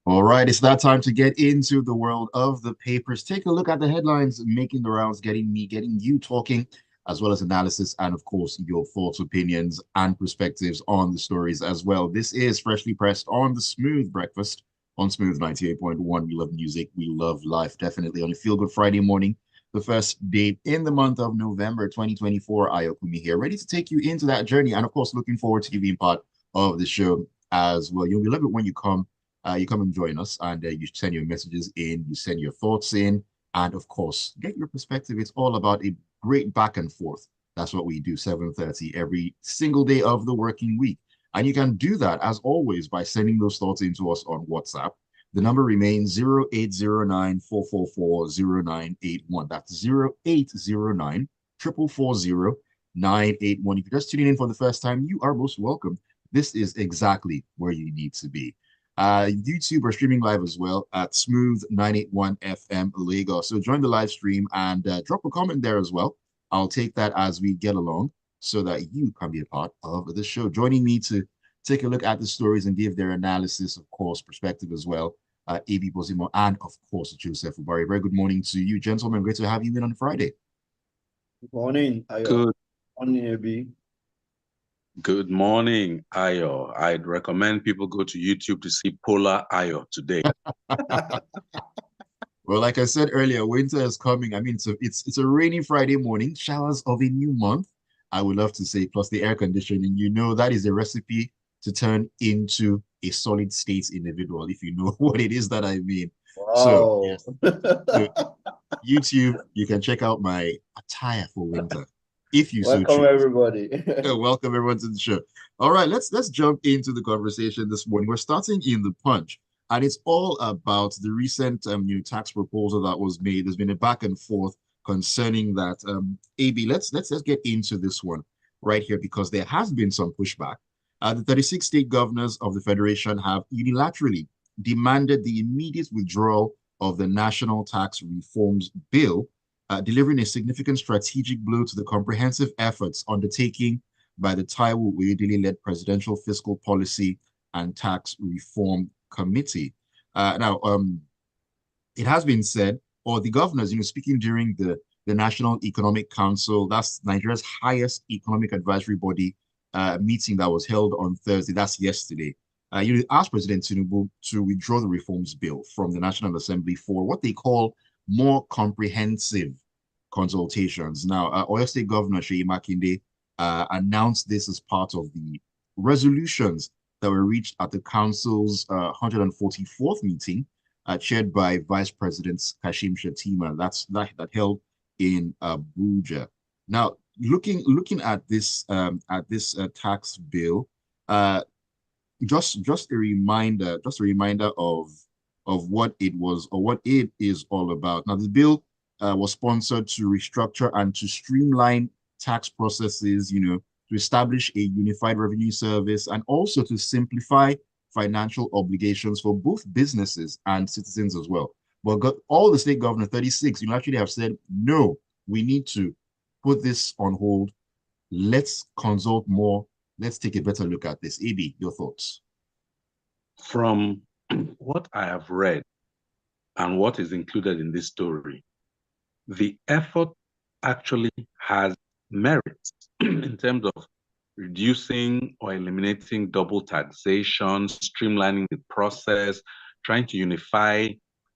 All right, it's that time to get into the world of the papers. Take a look at the headlines making the rounds, getting you talking, as well as analysis, and of course, your thoughts, opinions, and perspectives on the stories as well. This is Freshly Pressed on the Smooth Breakfast on Smooth 98.1. We love music, we love life, definitely on a feel good Friday morning, the first day in the month of November 2024. Ayokunmi here, ready to take you into that journey, and of course, looking forward to you being part of the show as well. We love it when you come and join us, and you send your messages in, you send your thoughts in, and of course, get your perspective. It's all about a great back and forth. That's what we do 7:30 every single day of the working week. And you can do that, as always, by sending those thoughts into us on WhatsApp. The number remains 0809 444 0981. That's 0809 444 0981. If you're just tuning in for the first time, you are most welcome. This is exactly where you need to be. YouTube are streaming live as well at Smooth 981 FM Lagos. So join the live stream and drop a comment there as well. I'll take that as we get along so that you can be a part of the show. Joining me to take a look at the stories and give their analysis, of course, perspective as well. AB Bozimo and, of course, Joseph Obari. Very good morning to you, gentlemen. Great to have you in on Friday. Good morning, Ayo. Good morning, AB. Good morning, Ayo. I'd recommend people go to YouTube to see Polar Ayo today. Well, like I said earlier, winter is coming. I mean, it's a rainy Friday morning, showers of a new month, I would love to say, plus the air conditioning. You know, that is a recipe to turn into a solid state individual, if you know what it is that I mean. Wow. So, yes. So YouTube, you can check out my attire for winter. If you welcome so choose. Everybody. Welcome everyone to the show. All right, let's jump into the conversation this morning. We're starting in the Punch, and it's all about the recent new tax proposal that was made. There's been a back and forth concerning that. AB, let's get into this one right here because there has been some pushback. The 36 state governors of the federation have unilaterally demanded the immediate withdrawal of the national tax reforms bill, delivering a significant strategic blow to the comprehensive efforts undertaken by the Taiwo Oyedele-led Presidential Fiscal Policy and Tax Reform Committee. Now, it has been said, or the governors, speaking during the National Economic Council, that's Nigeria's highest economic advisory body meeting that was held on Thursday, that's yesterday. Asked President Tinubu to withdraw the reforms bill from the National Assembly for what they call more comprehensive consultations. Now, Oyo State Governor Seyi Makinde announced this as part of the resolutions that were reached at the Council's 144th meeting, chaired by Vice President Kashim Shettima. That held in Abuja. Now, looking at this tax bill, just a reminder of what it was or what it is all about. Now, the bill was sponsored to restructure and to streamline tax processes, to establish a unified revenue service and also to simplify financial obligations for both businesses and citizens as well. But all the state governors, 36, actually have said, no, we need to put this on hold. Let's consult more. Let's take a better look at this. AB, your thoughts? From what I have read and what is included in this story, the effort actually has merit in terms of reducing or eliminating double taxation, streamlining the process, trying to unify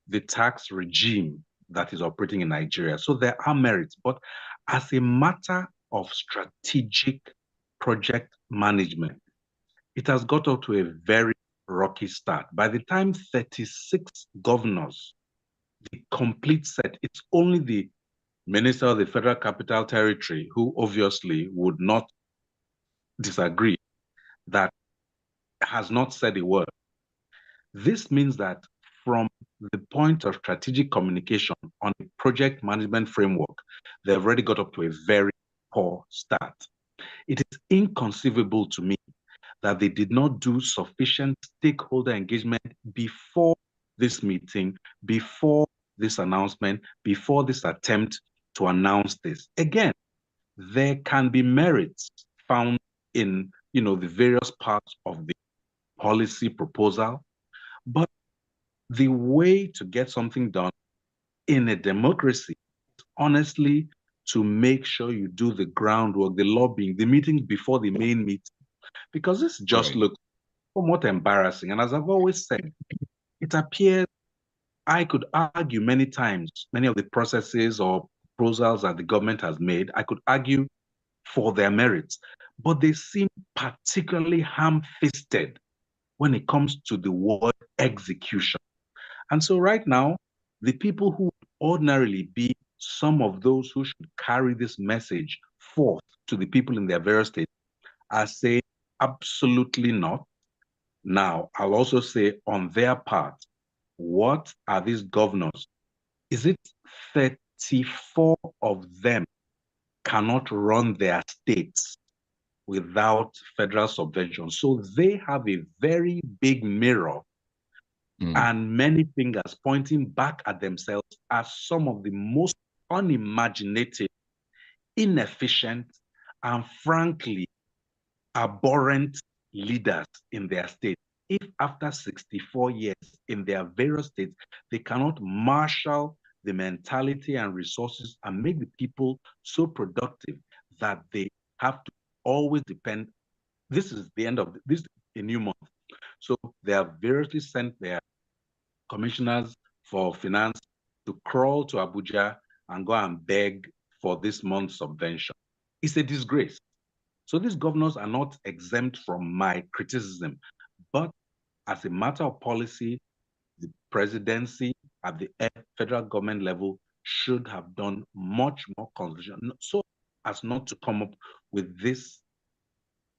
the tax regime that is operating in Nigeria. So there are merits, but as a matter of strategic project management, it has got up to a very rocky start. By the time 36 governors, the complete set, it's only the Minister of the Federal Capital Territory who obviously would not disagree that has not said a word. This means that from the point of strategic communication on a project management framework, they've already got up to a very poor start. It is inconceivable to me that they did not do sufficient stakeholder engagement before this meeting, before this announcement, before this attempt to announce this. Again, there can be merits found in the various parts of the policy proposal, but the way to get something done in a democracy is honestly to make sure you do the groundwork, the lobbying, the meetings before the main meeting, because this just looks somewhat embarrassing. And as I've always said, it appears I could argue many times, many of the processes or proposals that the government has made, I could argue for their merits, but they seem particularly ham-fisted when it comes to the word execution. And so right now, the people who would ordinarily be some of those who should carry this message forth to the people in their various states are saying absolutely not. Now, I'll also say on their part, what are these governors? Is it 34 of them cannot run their states without federal subvention? So they have a very big mirror and many fingers pointing back at themselves as some of the most unimaginative, inefficient, and frankly, abhorrent leaders in their state. If after 64 years in their various states, they cannot marshal the mentality and resources and make the people so productive that they have to always depend. This is the end of this, a new month. So they have variously sent their commissioners for finance to crawl to Abuja and go and beg for this month's subvention. It's a disgrace. So these governors are not exempt from my criticism, but as a matter of policy, the presidency at the federal government level should have done much more consideration, so as not to come up with this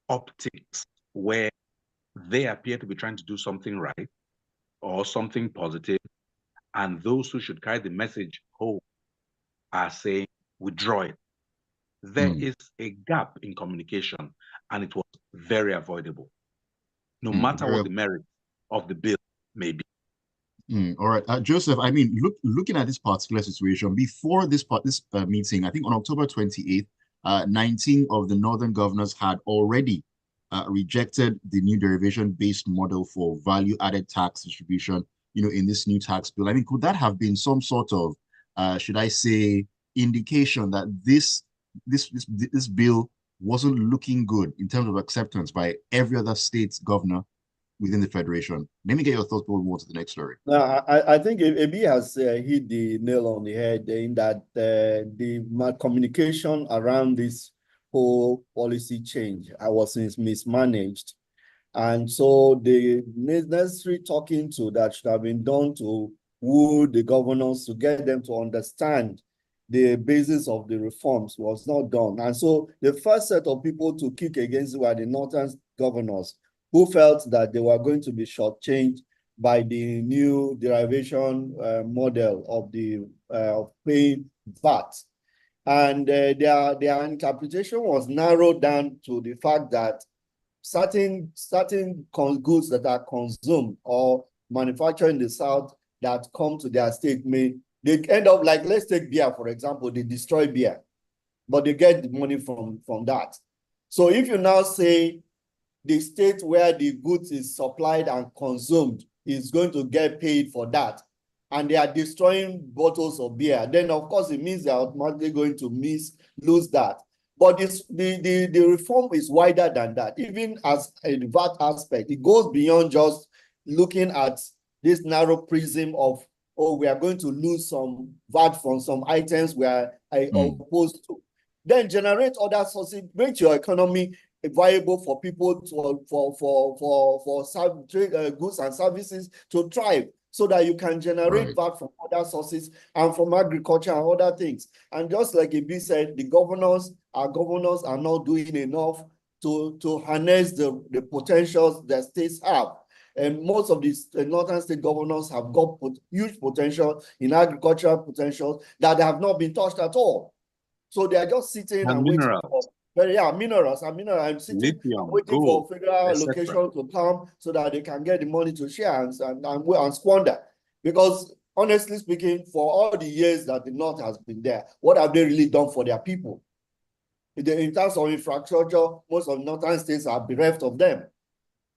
optics where they appear to be trying to do something right or something positive, and those who should carry the message home are saying, withdraw it. There is a gap in communication, and it was very avoidable, no matter what the merit of the bill may be. All right, Joseph. I mean, looking at this particular situation before this meeting, I think on October 28th, 19 of the northern governors had already rejected the new derivation-based model for value-added tax distribution. In this new tax bill. I mean, could that have been some sort of, should I say, indication that this bill wasn't looking good in terms of acceptance by every other state's governor within the federation? Let me get your thoughts before we move on to the next story. Now, I think Ebi has hit the nail on the head in that the communication around this whole policy change was mismanaged. And so the necessary talking to that should have been done to woo the governors to get them to understand the basis of the reforms was not done. And so the first set of people to kick against were the northern governors who felt that they were going to be shortchanged by the new derivation model of the of paying VAT. And their interpretation was narrowed down to the fact that certain goods that are consumed or manufactured in the South that come to their state they end up like, let's take beer, for example, they destroy beer, but they get the money from that. So if you now say the state where the goods is supplied and consumed is going to get paid for that, and they are destroying bottles of beer, then of course it means they're automatically going to lose that. But the reform is wider than that. Even as a VAT aspect, it goes beyond just looking at this narrow prism of, oh, we are going to lose some VAT from some items we are opposed to. Then generate other sources, make your economy viable for people for goods and services to thrive, so that you can generate VAT from other sources and from agriculture and other things. And just like Ibi said, our governors are not doing enough to harness the potentials that states have. And most of these northern state governors have got huge potential in agricultural potentials that have not been touched at all. So they are just sitting and waiting for minerals. I'm sitting lithium, waiting gold, for federal allocation to come so that they can get the money to share and squander. Because honestly speaking, for all the years that the North has been there, what have they really done for their people? In terms of infrastructure, most of the northern states are bereft of them.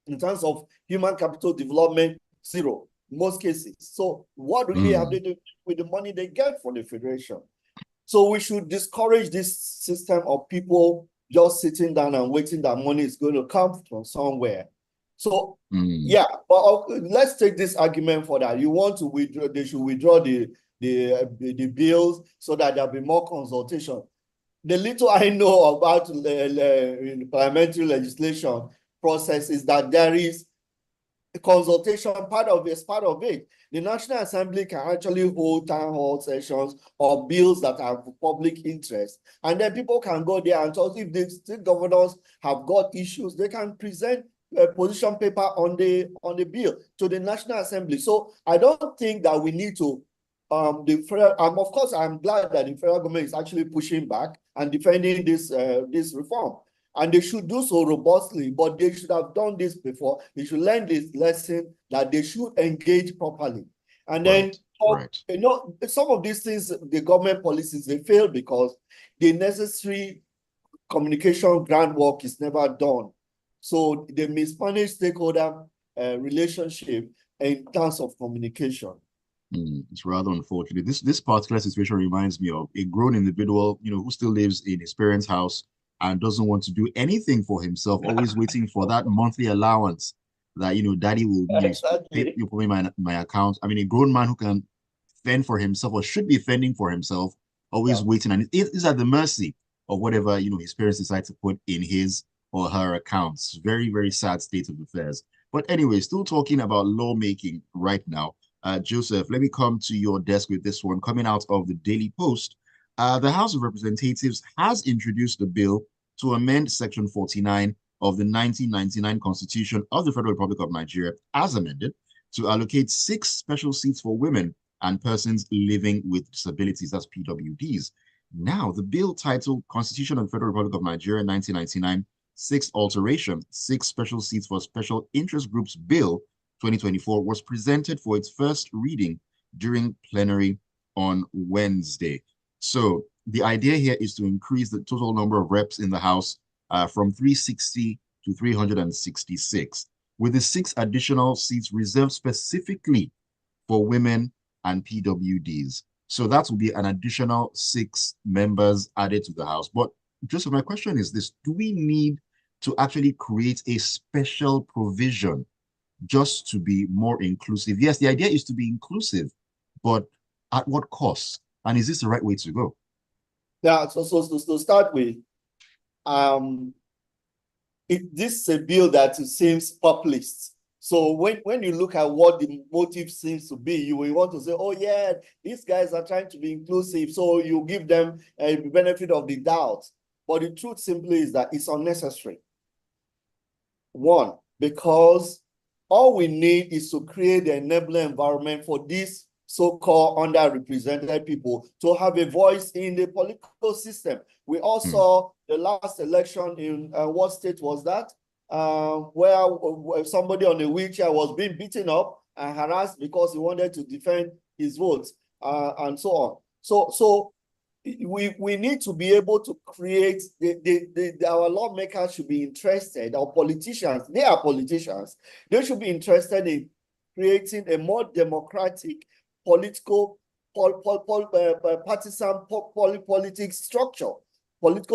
In terms of human capital development, zero in most cases. So what really have they done with the money they get from the federation? So we should discourage this system of people just sitting down and waiting that money is going to come from somewhere. So yeah, but let's take this argument for that. You want to withdraw, they should withdraw the bills so that there'll be more consultation. The little I know about the parliamentary legislation process is that there is a consultation part of it. The National Assembly can actually hold town hall sessions or bills that have public interest. And then people can go there and talk. If the state governors have got issues, they can present a position paper on the bill to the National Assembly. So I don't think that we need to of course, I'm glad that the federal government is actually pushing back and defending this reform. And they should do so robustly, but they should have done this before. They should learn this lesson that they should engage properly. And then, you know, some of these things, the government policies, they fail because the necessary communication groundwork is never done. So they mismanage stakeholder relationship in terms of communication. It's rather unfortunate. This particular situation reminds me of a grown individual, you know, who still lives in his parents' house and doesn't want to do anything for himself, always waiting for that monthly allowance that, you know, daddy will pay you for my account. I mean, a grown man who can fend for himself or should be fending for himself, always waiting, and it is at the mercy of whatever, you know, his parents decide to put in his or her accounts. Very, very sad state of affairs. But anyway, still talking about lawmaking right now. Joseph, let me come to your desk with this one. Coming out of the Daily Post, the House of Representatives has introduced a bill to amend Section 49 of the 1999 Constitution of the Federal Republic of Nigeria, as amended, to allocate 6 special seats for women and persons living with disabilities, that's PWDs. Now, the bill titled Constitution of the Federal Republic of Nigeria 1999, 6th Alteration, 6 Special Seats for Special Interest Groups Bill 2024 was presented for its first reading during plenary on Wednesday. So the idea here is to increase the total number of reps in the House from 360 to 366, with the 6 additional seats reserved specifically for women and PWDs. So that will be an additional 6 members added to the House. But Joseph, my question is this: do we need to actually create a special provision just to be more inclusive? Yes, the idea is to be inclusive, but at what cost? And is this the right way to go? Yeah, so to start with, this is a bill that seems populist. So when you look at what the motive seems to be, you will want to say, oh yeah, these guys are trying to be inclusive, so you give them a benefit of the doubt. But the truth simply is that it's unnecessary. One, because all we need is to create an enabling environment for these so-called underrepresented people to have a voice in the political system. We all saw the last election in what state was that? Where somebody on a wheelchair was being beaten up and harassed because he wanted to defend his votes and so on. So we need to be able to create our lawmakers should be interested, our politicians, they are politicians, they should be interested in creating a more democratic political partisan political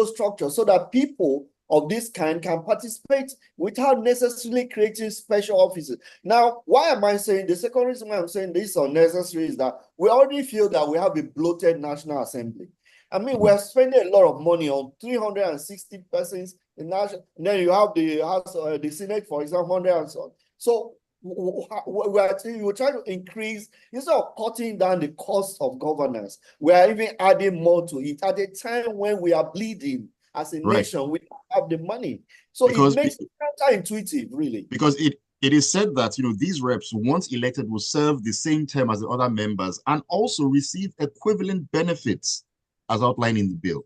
structure so that people of this kind can participate without necessarily creating special offices. Now, why am I saying the second reason why I'm saying this is unnecessary is that we already feel that we have a bloated National Assembly. I mean, we are spending a lot of money on 360 persons in national, and then you have the House, the Senate, for example, 100 and so on. So we're trying to increase, instead of cutting down the cost of governance, we are even adding more to it at a time when we are bleeding as a nation. We don't have the money. So because it makes it counterintuitive, really. Because it is said that, you know, these reps, once elected, will serve the same term as the other members and also receive equivalent benefits as outlined in the bill.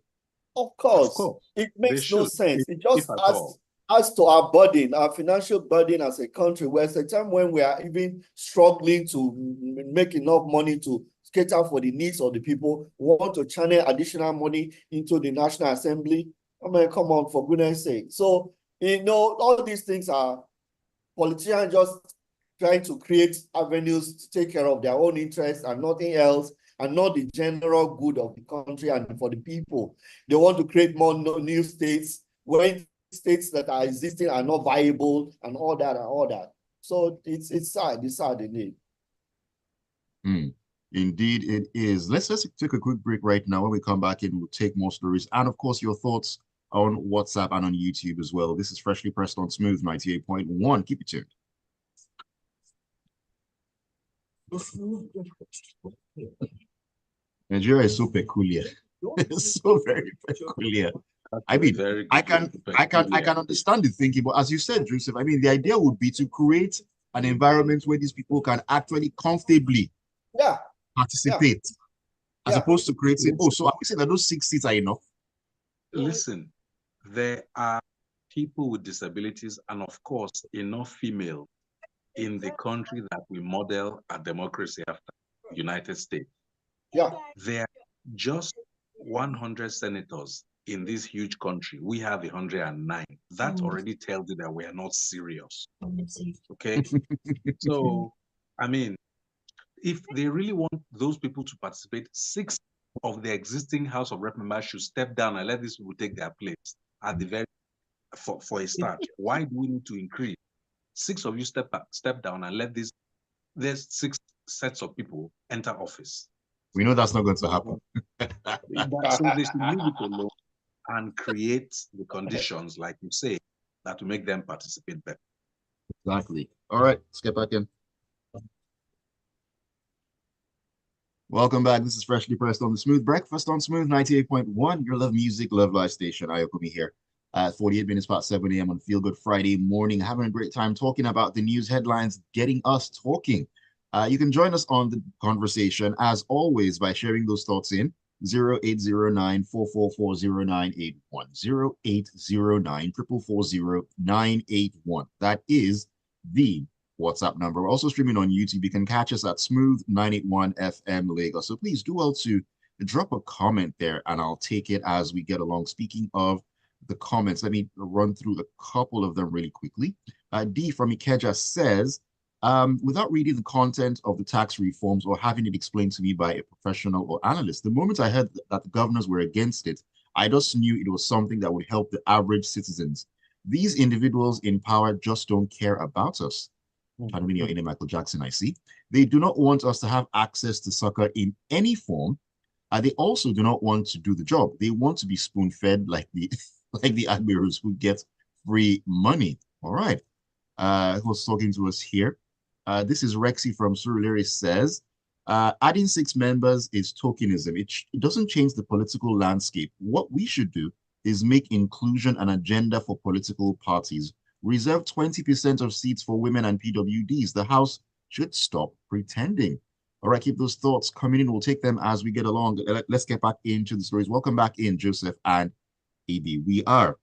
Of course. It makes no sense. It just adds to our burden, our financial burden as a country, where it's a time when we are even struggling to make enough money to cater for the needs of the people. We want to channel additional money into the National Assembly. I mean, come on, for goodness sake. So, you know, all these things are politicians just trying to create avenues to take care of their own interests and nothing else, and not the general good of the country and for the people. They want to create more new states when states that are existing are not viable and all that and all that. So it's sad. It's sad indeed. Indeed, it is. Let's take a quick break right now. When we come back in, we'll take more stories and, of course, your thoughts on WhatsApp and on YouTube as well. This is Freshly Pressed on Smooth 98.1. Keep it tuned. Nigeria is so peculiar. It's so very peculiar. I mean, I can understand the thinking, but as you said, Joseph, I mean, the idea would be to create an environment where these people can actually comfortably participate, as opposed to creating. Oh, so are we saying that those 6 seats are enough? Listen, there are people with disabilities, and of course, enough female in the country that we model a democracy after the United States. Yeah. There are just 100 senators in this huge country. We have 109. That already tells you that we are not serious. Okay? So, I mean, if they really want those people to participate, 6 of the existing House of Rep members should step down and let these people take their place at the very for a start. Why do we need to increase? 6 of you step down and let there's 6 sets of people enter office. We know that's not going to happen. So they should leave it alone and create the conditions, like you say, that will make them participate better. Exactly. All right, let's get back in. Welcome back. This is Freshly Pressed on the Smooth Breakfast on Smooth 98.1. Your love music, love life station. Ayokunmi here at 48 minutes past 7 a.m. on Feel Good Friday morning. Having a great time talking about the news headlines, getting us talking. You can join us on the conversation, as always, by sharing those thoughts in 0809-444-0981. 0809-444-0981. That is the WhatsApp number. We're also streaming on YouTube. You can catch us at Smooth 981 FM Lagos. So please do well to drop a comment there, and I'll take it as we get along. Speaking of the comments, let me run through a couple of them really quickly. D from Ikeja says, without reading the content of the tax reforms or having it explained to me by a professional or analyst, the moment I heard that the governors were against it, I just knew it was something that would help the average citizens. These individuals in power just don't care about us. Trying to mean your inner Michael Jackson, I see. They do not want us to have access to soccer in any form. They also do not want to do the job. They want to be spoon-fed like the admirals who get free money. All right. Who's talking to us here? This is Rexy from Surulere says, adding 6 members is tokenism. It doesn't change the political landscape. What we should do is make inclusion an agenda for political parties. Reserve 20% of seats for women and PWDs. The House should stop pretending. All right, keep those thoughts coming in. We'll take them as we get along. Let's get back into the stories. Welcome back in, Joseph and AB. We are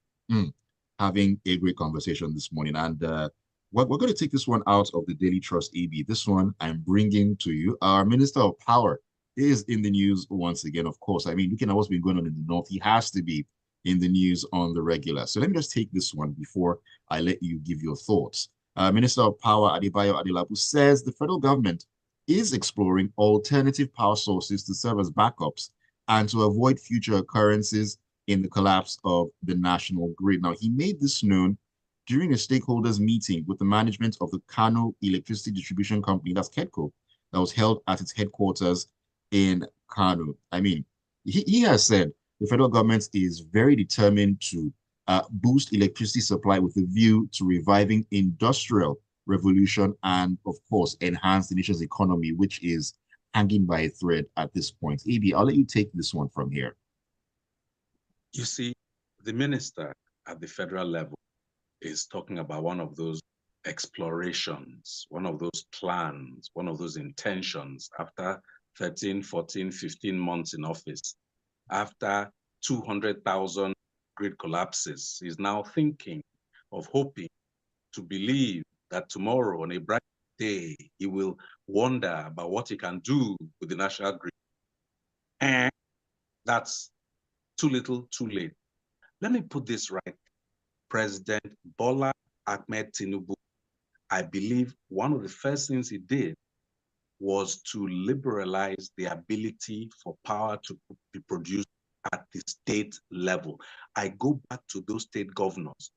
having a great conversation this morning, and we're going to take this one out of the Daily Trust, AB. This one I'm bringing to you. Our Minister of Power is in the news once again, of course. I mean, looking at what's been going on in the North, he has to be in the news on the regular. So let me just take this one before I let you give your thoughts. Minister of Power Adebayo Adelabu says the federal government is exploring alternative power sources to serve as backups and to avoid future occurrences in the collapse of the national grid. Now, he made this known during a stakeholders meeting with the management of the Kano Electricity Distribution Company, that's KEDCO, that was held at its headquarters in Kano. I mean, he has said the federal government is very determined to boost electricity supply with a view to reviving industrial revolution and, of course, enhance the nation's economy, which is hanging by a thread at this point. AB, I'll let you take this one from here. You see, the minister at the federal level is talking about one of those explorations, one of those plans, one of those intentions after 13, 14, 15 months in office, after 200,000 grid collapses. He's now thinking of hoping to believe that tomorrow, on a bright day, he will wonder about what he can do with the national grid. And that's too little, too late. Let me put this right. President Bola Ahmed Tinubu I believe one of the first things he did was to liberalize the ability for power to be produced at the state level. I go back to those state governors.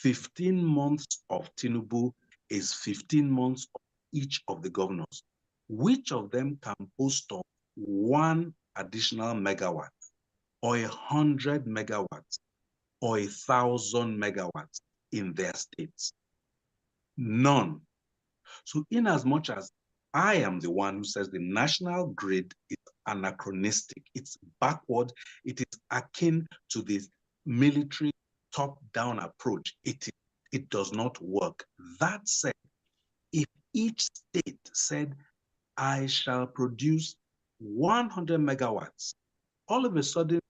15 months of Tinubu is 15 months of each of the governors. Which of them can boast of 1 additional megawatt, or 100 megawatts, or 1,000 megawatts in their states? None. So in as much as I am the one who says the national grid is anachronistic, it's backward, it is akin to this military top-down approach, it does not work. That said, if each state said, I shall produce 100 megawatts, all of a sudden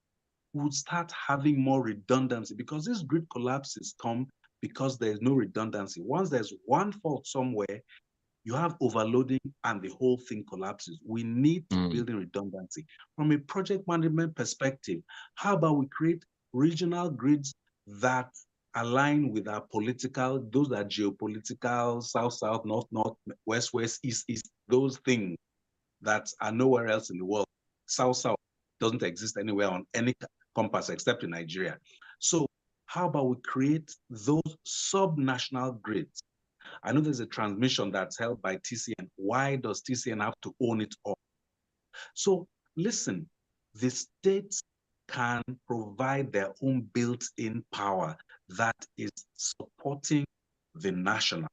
we would start having more redundancy, because these grid collapses come because there's no redundancy. Once there's one fault somewhere, you have overloading and the whole thing collapses. We need to build in redundancy. From a project management perspective, how about we create regional grids that align with our political, those are geopolitical, south, south, north, north, west, west, east, east, those things that are nowhere else in the world. South, south doesn't exist anywhere on any compass except in Nigeria. So how about we create those sub-national grids? I know there's a transmission that's held by TCN. Why does TCN have to own it all? So listen, the states can provide their own built-in power that is supporting the national,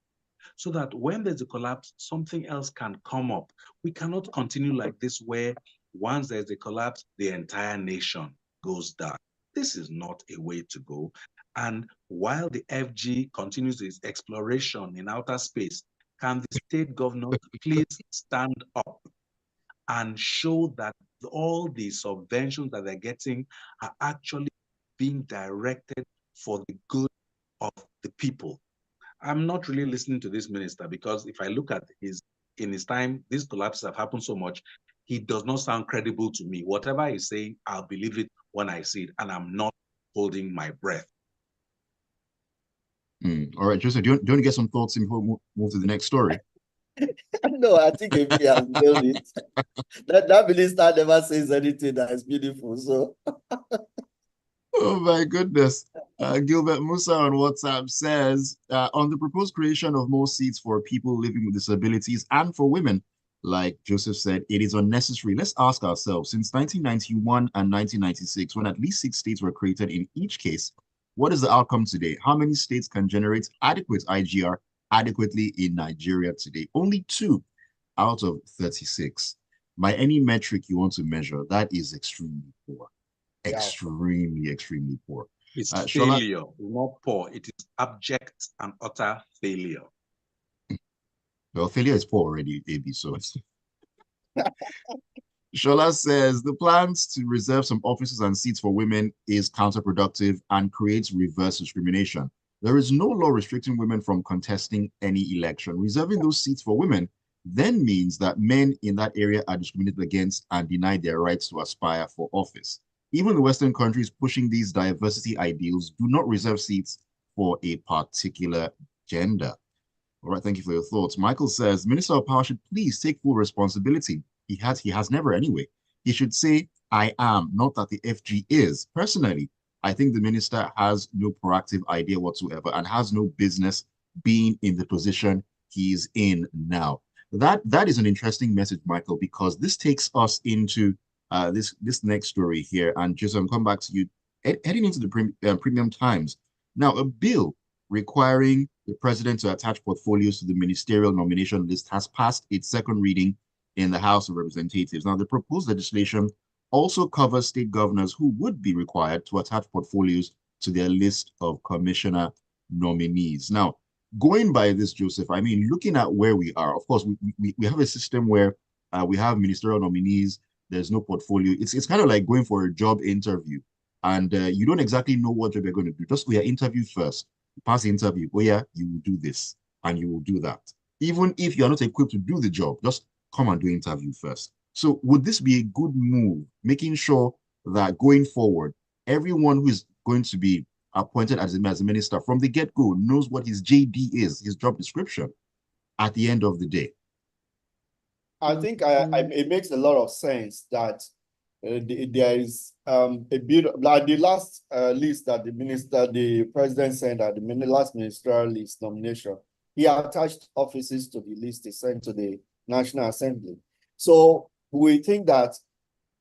so that when there's a collapse, something else can come up. We cannot continue like this, where once there's a collapse, the entire nation goes down. This is not a way to go. And while the FG continues its exploration in outer space, can the state governors please stand up and show that all the subventions that they're getting are actually being directed for the good of the people? I'm not really listening to this minister, because if I look at in his time, these collapses have happened so much, he does not sound credible to me. Whatever he's saying, I'll believe it when I see it, and I'm not holding my breath. All right, Joseph, do you want to get some thoughts before we move to the next story? No, I think he has nailed it. That minister never says anything that is beautiful. So, oh my goodness. Gilbert Musa on WhatsApp says, on the proposed creation of more seats for people living with disabilities and for women, like Joseph said, it is unnecessary. Let's ask ourselves, since 1991 and 1996, when at least 6 states were created in each case, what is the outcome today? How many states can generate adequate IGR adequately in Nigeria today? Only 2 out of 36. By any metric you want to measure, that is extremely poor. Extremely poor. It's failure, not poor. It is abject and utter failure. Well, failure is poor already, AB, so Shola says the plans to reserve some offices and seats for women is counterproductive and creates reverse discrimination. There is no law restricting women from contesting any election. Reserving those seats for women then means that men in that area are discriminated against and denied their rights to aspire for office. Even the Western countries pushing these diversity ideals do not reserve seats for a particular gender. All right, thank you for your thoughts. Michael says, Minister of Power should please take full responsibility. He has never anyway. He should say, I am, not that the FG is. Personally, I think the minister has no proactive idea whatsoever and has no business being in the position he's in now. That is an interesting message, Michael, because this takes us into this next story here. And just come back to you, heading into the Premium Times. Now, a bill requiring the president to attach portfolios to the ministerial nomination list has passed its second reading in the House of Representatives. Now, the proposed legislation also covers state governors who would be required to attach portfolios to their list of commissioner nominees. Now, going by this, Joseph, I mean, looking at where we are, of course, we have a system where we have ministerial nominees, there's no portfolio. It's kind of like going for a job interview, and you don't exactly know what job you're going to do. Just interview first. Pass the interview. Oh yeah, you will do this and you will do that. Even if you're not equipped to do the job, just come and do interview first. So would this be a good move, making sure that going forward, everyone who is going to be appointed as a minister from the get-go knows what his JD is, his job description, at the end of the day? I think it makes a lot of sense that there is a bit like the last list that the president sent at the last ministerial list nomination. He attached offices to the list he sent to the National Assembly. So we think that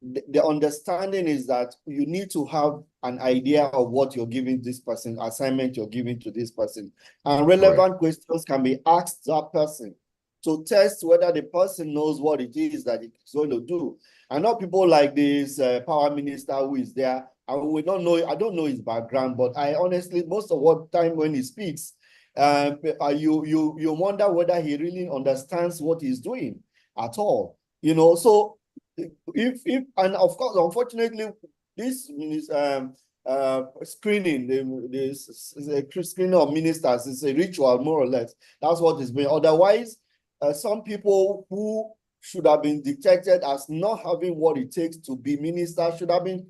the understanding is that you need to have an idea of what you're giving this person, assignment you're giving to this person, and relevant questions can be asked that person to test whether the person knows what it is that it's going to do. And not people like this power minister who is there. I don't know his background, but I honestly, most of the time when he speaks, you wonder whether he really understands what he's doing at all. So and of course, unfortunately, this screening, the screening of ministers is a ritual, more or less. That's what is being. Otherwise, some people who should have been detected as not having what it takes to be minister should have been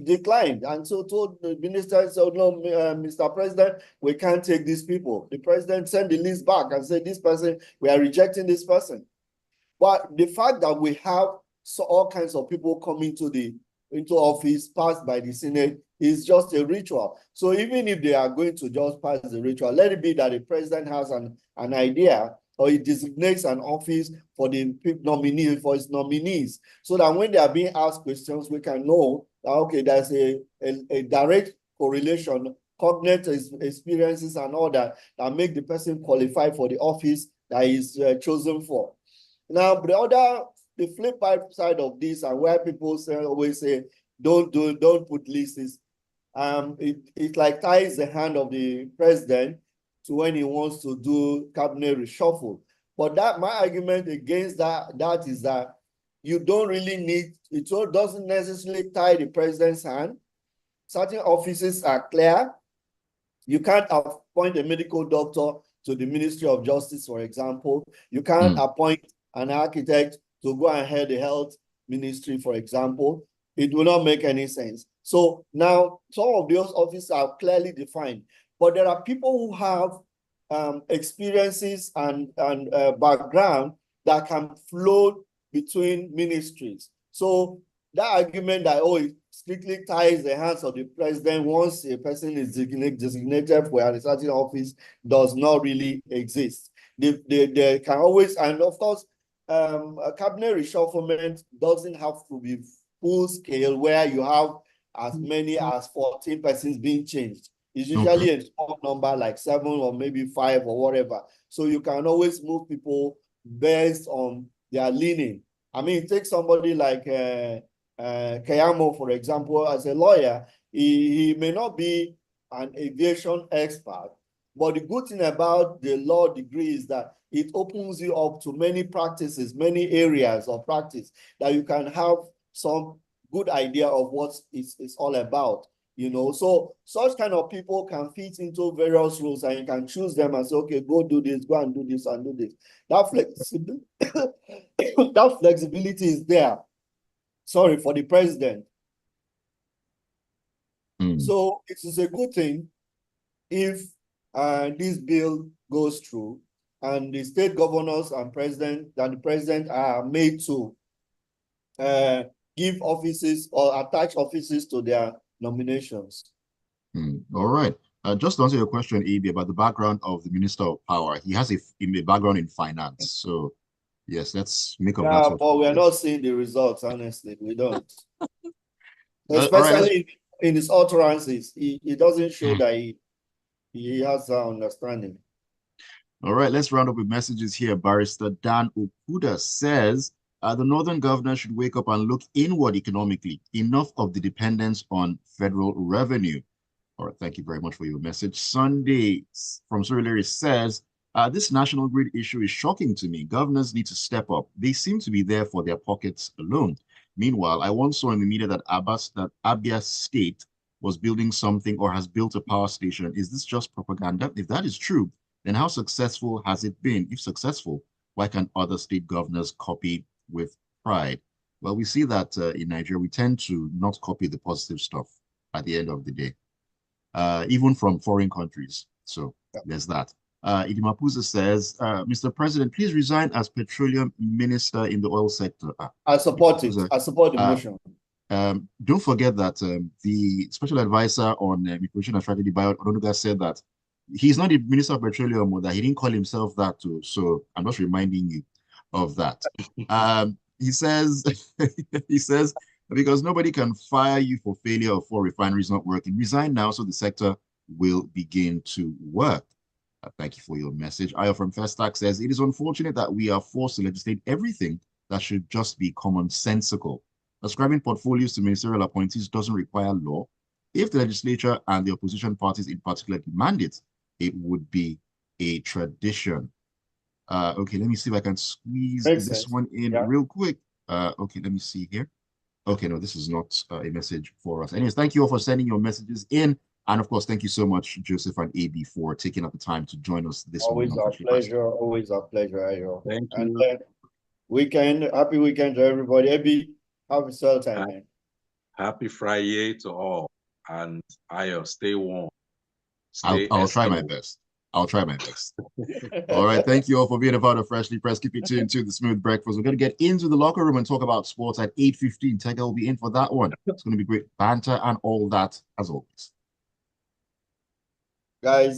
declined. And so told the minister, said, no, Mr. President, we can't take these people. The president sent the list back and said, this person, we are rejecting this person. But the fact that we have all kinds of people coming into office passed by the Senate is just a ritual. So even if they are going to just pass the ritual, let it be that the president has an idea, or he designates an office for the nominee, for his nominees, so that when they are being asked questions, we can know that, okay, there's a direct correlation, cognitive experiences and all that make the person qualified for the office that is chosen for. Now, the flip side of this, and where people always say, don't put lists, it like ties the hand of the president to when he wants to do cabinet reshuffle. But my argument against that is that you don't really need, it doesn't necessarily tie the president's hand. Certain offices are clear. You can't appoint a medical doctor to the Ministry of Justice, for example. You can't appoint an architect to go and head the health ministry, for example. It will not make any sense. So now some of those offices are clearly defined, but there are people who have experiences and background that can flow between ministries. So that argument that, it strictly ties the hands of the president once a person is designated for a certain office does not really exist. They can always, and of course, a cabinet reshufflement doesn't have to be full scale where you have as many as 14 persons being changed. It's usually a small number, like 7 or maybe 5 or whatever. So you can always move people based on their leaning. I mean, take somebody like Kayamo, for example, as a lawyer. He may not be an aviation expert, but the good thing about the law degree is that it opens you up to many practices, many areas of practice that you can have some good idea of what it's all about. So such kind of people can fit into various roles, and you can choose them and say, okay, go do this, go and do this and do this. That flexibility, that flexibility is there. Sorry, for the president. So it is a good thing if this bill goes through and the state governors and the president are made to give offices or attach offices to their nominations. All right. Just to answer your question, AB, about the background of the Minister of Power, he has a background in finance. So, yes, let's make up that. But we're not seeing the results, honestly. We don't. Especially in his utterances, he doesn't show that he has that understanding. All right, let's round up with messages here. Barrister Dan Okuda says, the Northern governor should wake up and look inward economically. Enough of the dependence on federal revenue. All right, thank you very much for your message. Sunday from Surulere says, this national grid issue is shocking to me. Governors need to step up. They seem to be there for their pockets alone. Meanwhile, I once saw in the media that Abia State was building something or has built a power station. Is this just propaganda? If that is true, then how successful has it been? If successful, why can't other state governors copy with pride? Well, we see that in Nigeria, we tend to not copy the positive stuff at the end of the day, even from foreign countries. So there's that. Idimapuza says, Mr. President, please resign as petroleum minister in the oil sector. I support it. I support the motion. Don't forget that the special advisor on immigration and strategy, Bayo Ononuga, said that he's not the minister of petroleum, or that he didn't call himself that too. So I'm just reminding you of that. He says, because nobody can fire you for failure or for refineries not working. Resign now so the sector will begin to work. Thank you for your message. Ayo from Festac says, it is unfortunate that we are forced to legislate everything that should just be commonsensical. Ascribing portfolios to ministerial appointees doesn't require law. If the legislature and the opposition parties in particular demand it, it would be a tradition. Okay, let me see if I can squeeze this one in real quick. Okay, let me see here. Okay, no, this is not a message for us. Anyways, thank you all for sending your messages in. And of course, thank you so much, Joseph and AB, for taking up the time to join us this morning. Always our pleasure, Ayo. Thank you. And happy weekend to everybody. AB, have a swell time, man. Happy Friday to all. And Ayo, stay warm. I'll try my best. I'll try my best. All right. Thank you all for being a part of Freshly Pressed. Keep it tuned to the Smooth Breakfast. We're going to get into the locker room and talk about sports at 8:15. Tega will be in for that one. It's going to be great banter and all that, as always. Guys.